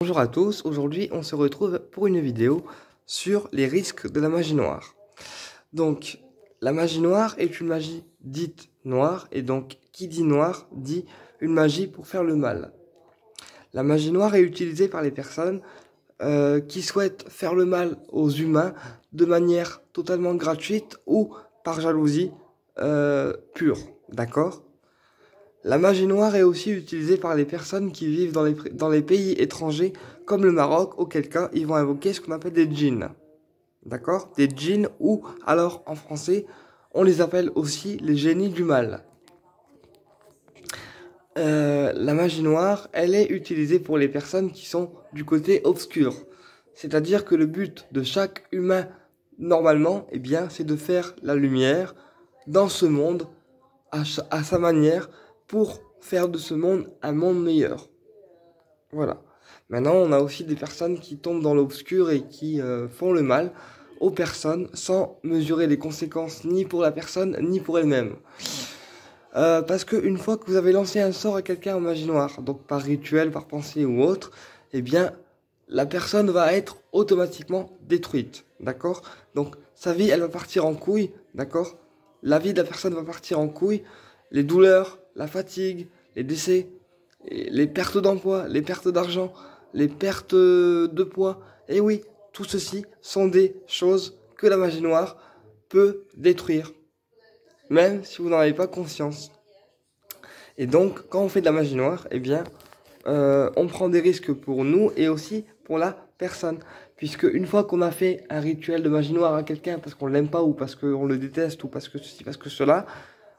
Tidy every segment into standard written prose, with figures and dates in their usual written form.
Bonjour à tous, aujourd'hui on se retrouve pour une vidéo sur les risques de la magie noire. Donc, la magie noire est une magie dite noire, et donc qui dit noir dit une magie pour faire le mal. La magie noire est utilisée par les personnes qui souhaitent faire le mal aux humains de manière totalement gratuite ou par jalousie pure, d'accord ? La magie noire est aussi utilisée par les personnes qui vivent dans les pays étrangers, comme le Maroc, auquel cas ils vont invoquer ce qu'on appelle des djinns. D'accord? Des djinns, ou alors en français, on les appelle aussi les génies du mal. La magie noire, elle est utilisée pour les personnes qui sont du côté obscur. C'est-à-dire que le but de chaque humain, normalement, eh bien, c'est de faire la lumière dans ce monde à sa manière, pour faire de ce monde un monde meilleur. Voilà. Maintenant, on a aussi des personnes qui tombent dans l'obscur et qui font le mal aux personnes sans mesurer les conséquences ni pour la personne ni pour elle-même. Parce qu'une fois que vous avez lancé un sort à quelqu'un en magie noire, donc par rituel, par pensée ou autre, eh bien, la personne va être automatiquement détruite. D'accord? Donc, sa vie, elle va partir en couille. D'accord? La vie de la personne va partir en couille. Les douleurs, la fatigue, les décès, les pertes d'emploi, les pertes d'argent, les pertes de poids. Et oui, tout ceci sont des choses que la magie noire peut détruire, même si vous n'en avez pas conscience. Et donc, quand on fait de la magie noire, eh bien, on prend des risques pour nous et aussi pour la personne. Puisque une fois qu'on a fait un rituel de magie noire à quelqu'un parce qu'on l'aime pas ou parce qu'on le déteste ou parce que ceci, parce que cela,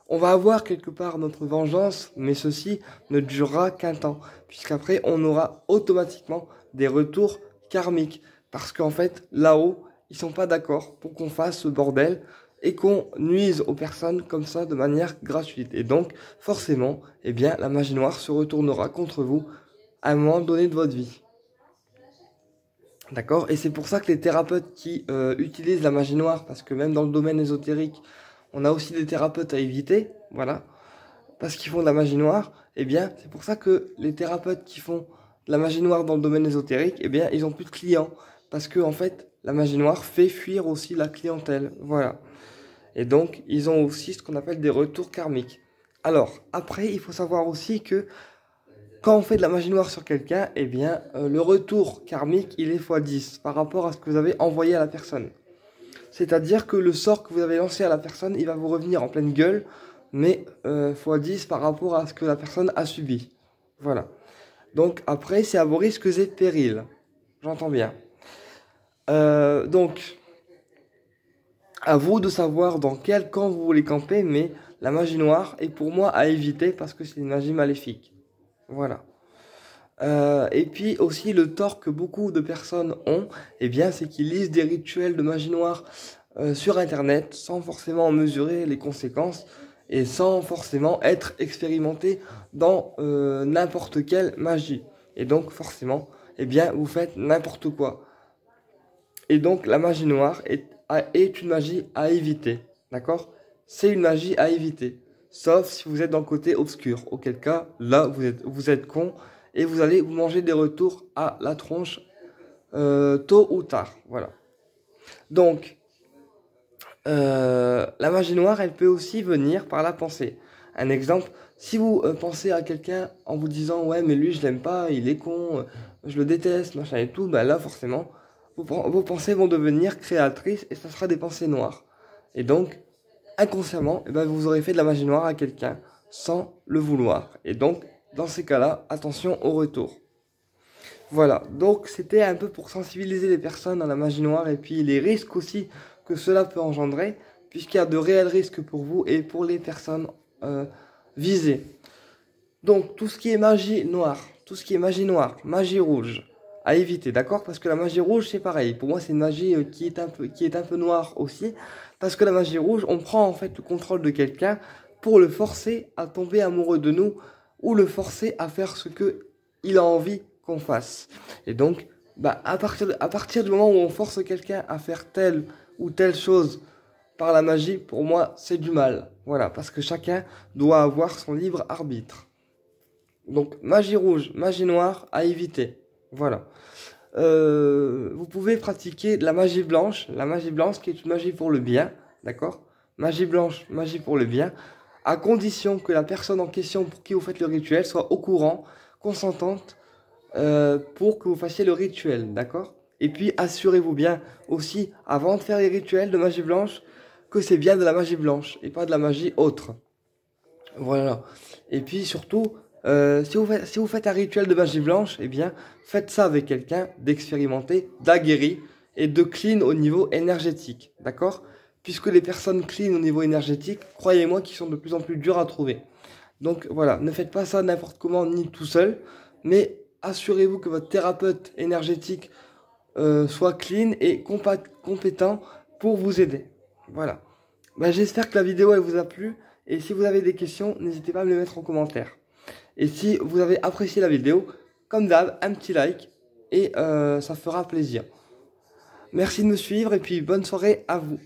on va avoir quelque part notre vengeance, mais ceci ne durera qu'un temps, puisqu'après on aura automatiquement des retours karmiques, parce qu'en fait là-haut ils sont pas d'accord pour qu'on fasse ce bordel et qu'on nuise aux personnes comme ça de manière gratuite. Et donc forcément, eh bien la magie noire se retournera contre vous à un moment donné de votre vie. D'accord? Et c'est pour ça que les thérapeutes qui utilisent la magie noire, parce que même dans le domaine ésotérique, on a aussi des thérapeutes à éviter, voilà, parce qu'ils font de la magie noire, eh bien, c'est pour ça que les thérapeutes qui font de la magie noire dans le domaine ésotérique, eh bien, ils ont plus de clients, parce que, en fait, la magie noire fait fuir aussi la clientèle, voilà. Et donc, ils ont aussi ce qu'on appelle des retours karmiques. Alors, après, il faut savoir aussi que, quand on fait de la magie noire sur quelqu'un, eh bien, le retour karmique, il est x10 par rapport à ce que vous avez envoyé à la personne. C'est-à-dire que le sort que vous avez lancé à la personne, il va vous revenir en pleine gueule, mais x10 par rapport à ce que la personne a subi. Voilà. Donc après, c'est à vos risques et périls. J'entends bien. Donc, à vous de savoir dans quel camp vous voulez camper, mais la magie noire est pour moi à éviter parce que c'est une magie maléfique. Voilà. Et puis aussi le tort que beaucoup de personnes ont, eh bien, c'est qu'ils lisent des rituels de magie noire sur internet sans forcément mesurer les conséquences et sans forcément être expérimenté dans n'importe quelle magie. Et donc forcément, eh bien, vous faites n'importe quoi. Et donc la magie noire est une magie à éviter, d'accord? C'est une magie à éviter, sauf si vous êtes dans le côté obscur, auquel cas, là, vous êtes con, et vous allez vous manger des retours à la tronche tôt ou tard, voilà. Donc, la magie noire, elle peut aussi venir par la pensée. Un exemple, si vous pensez à quelqu'un en vous disant « Ouais, mais lui, je l'aime pas, il est con, je le déteste, machin et tout », ben là, forcément, vos pensées vont devenir créatrices et ça sera des pensées noires. Et donc, inconsciemment, eh ben, vous aurez fait de la magie noire à quelqu'un sans le vouloir. Et donc, dans ces cas-là, attention au retour. Voilà, donc c'était un peu pour sensibiliser les personnes à la magie noire et puis les risques aussi que cela peut engendrer, puisqu'il y a de réels risques pour vous et pour les personnes visées. Donc tout ce qui est magie noire, magie rouge, à éviter, d'accord? Parce que la magie rouge c'est pareil, pour moi c'est une magie qui est un peu noire aussi, parce que la magie rouge, on prend en fait le contrôle de quelqu'un pour le forcer à tomber amoureux de nous, ou le forcer à faire ce que il a envie qu'on fasse. Et donc, bah, à partir du moment où on force quelqu'un à faire telle ou telle chose par la magie, pour moi, c'est du mal. Voilà, parce que chacun doit avoir son libre arbitre. Donc, magie rouge, magie noire, à éviter. Voilà. Vous pouvez pratiquer de la magie blanche qui est une magie pour le bien, d'accord? Magie blanche, magie pour le bien, à condition que la personne en question pour qui vous faites le rituel soit au courant, consentante, pour que vous fassiez le rituel, d'accord? Et puis assurez-vous bien aussi, avant de faire les rituels de magie blanche, que c'est bien de la magie blanche et pas de la magie autre. Voilà. Et puis surtout, si vous faites un rituel de magie blanche, eh bien, faites ça avec quelqu'un d'expérimenté, d'aguerri et de clean au niveau énergétique. D'accord? Puisque les personnes clean au niveau énergétique, croyez-moi qu'ils sont de plus en plus durs à trouver. Donc voilà, ne faites pas ça n'importe comment ni tout seul, mais assurez-vous que votre thérapeute énergétique soit clean et compétent pour vous aider. Voilà. Ben, j'espère que la vidéo elle vous a plu. Et si vous avez des questions, n'hésitez pas à me les mettre en commentaire. Et si vous avez apprécié la vidéo, comme d'hab, un petit like et ça fera plaisir. Merci de me suivre et puis bonne soirée à vous.